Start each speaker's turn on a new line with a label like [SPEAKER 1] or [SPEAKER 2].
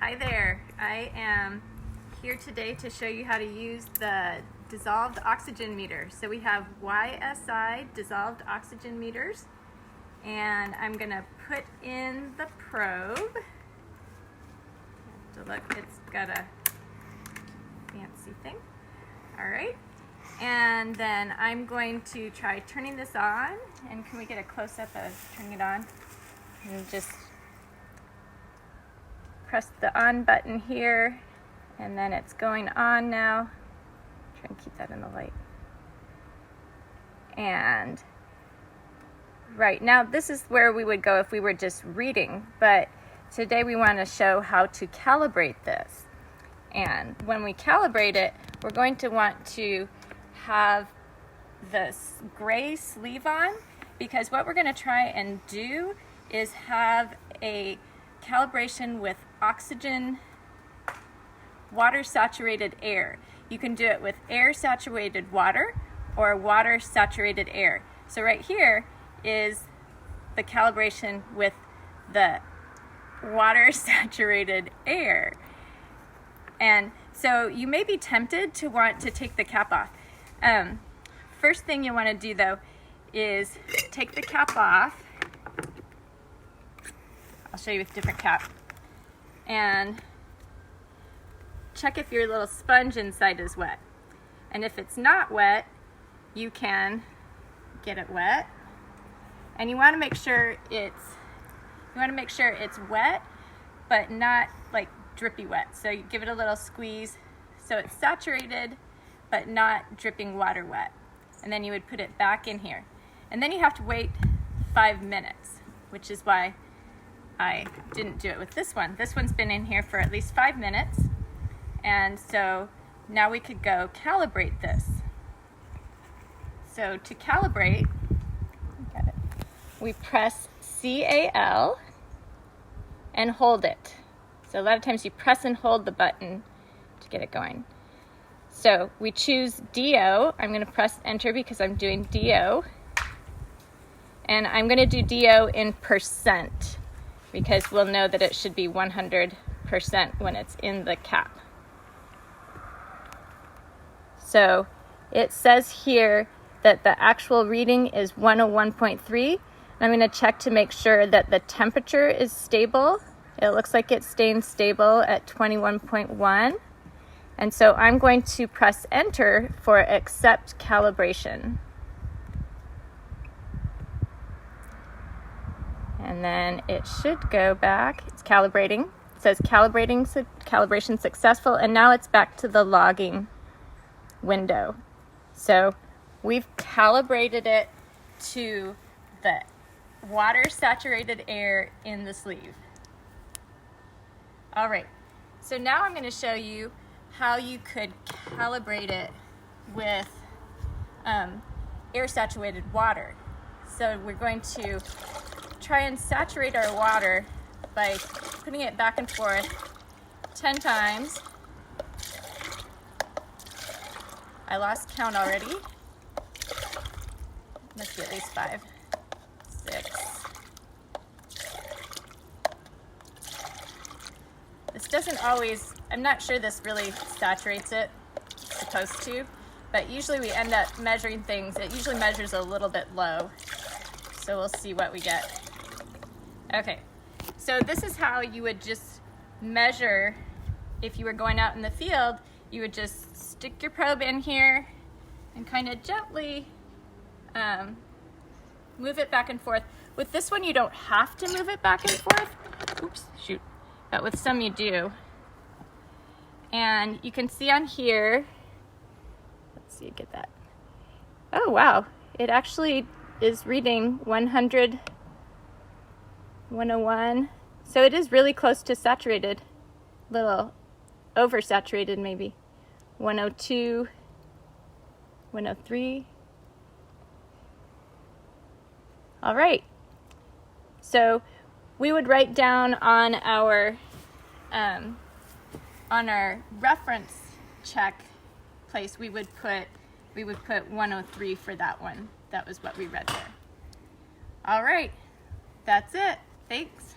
[SPEAKER 1] Hi there, I am here today to show you how to use the dissolved oxygen meter. So we have YSI dissolved oxygen meters, and I'm going to put in the probe. So look, it's got a fancy thing. Alright, and then I'm going to try turning this on, and can we get a close-up of turning it on? And just press the on button here, and then it's going on now. Try and keep that in the light. And right now, this is where we would go if we were just reading, but today we want to show how to calibrate this. And when we calibrate it, we're going to want to have this gray sleeve on, because what we're going to try and do is have a calibration with oxygen, water saturated air. You can do it with air saturated water or water saturated air. So right here is the calibration with the water saturated air. And so you may be tempted to want to take the cap off. First thing you want to do though is take the cap off. I'll show you with different cap. And check if your little sponge inside is wet. And if it's not wet, you can get it wet. And you want to make sure it's wet, but not like drippy wet. So you give it a little squeeze so it's saturated, but not dripping water wet. And then you would put it back in here. And then you have to wait 5 minutes, which is why I didn't do it with this one. This one's been in here for at least 5 minutes. And so now we could go calibrate this. So to calibrate, we press CAL and hold it. So a lot of times you press and hold the button to get it going. So we choose DO. I'm going to press enter because I'm doing DO. And I'm going to do DO in percent, because we'll know that it should be 100% when it's in the cap. So it says here that the actual reading is 101.3. I'm going to check to make sure that the temperature is stable. It looks like it's staying stable at 21.1. And so I'm going to press enter for accept calibration. And then it should go back. It's calibrating. It says calibration successful, and now it's back to the logging window. So we've calibrated it to the water saturated air in the sleeve. All right, so now I'm going to show you how you could calibrate it with air saturated water. So we're going to try and saturate our water by putting it back and forth 10 times. I lost count already. Must be at least 5, 6. This doesn't always, I'm not sure this really saturates it. It's supposed to, but usually we end up measuring things. It usually measures a little bit low. So we'll see what we get. Okay, so this is how you would just measure if you were going out in the field. You would just stick your probe in here and kind of gently move it back and forth. With this one, you don't have to move it back and forth. Oops, shoot. But with some you do. And you can see on here, let's see, get that. Oh wow, it actually is reading 100, 101. So it is really close to saturated, little oversaturated maybe. 102, 103. All right. So we would write down on our reference check place, we would put 103 for that one. That was what we read there. All right. That's it. Thanks.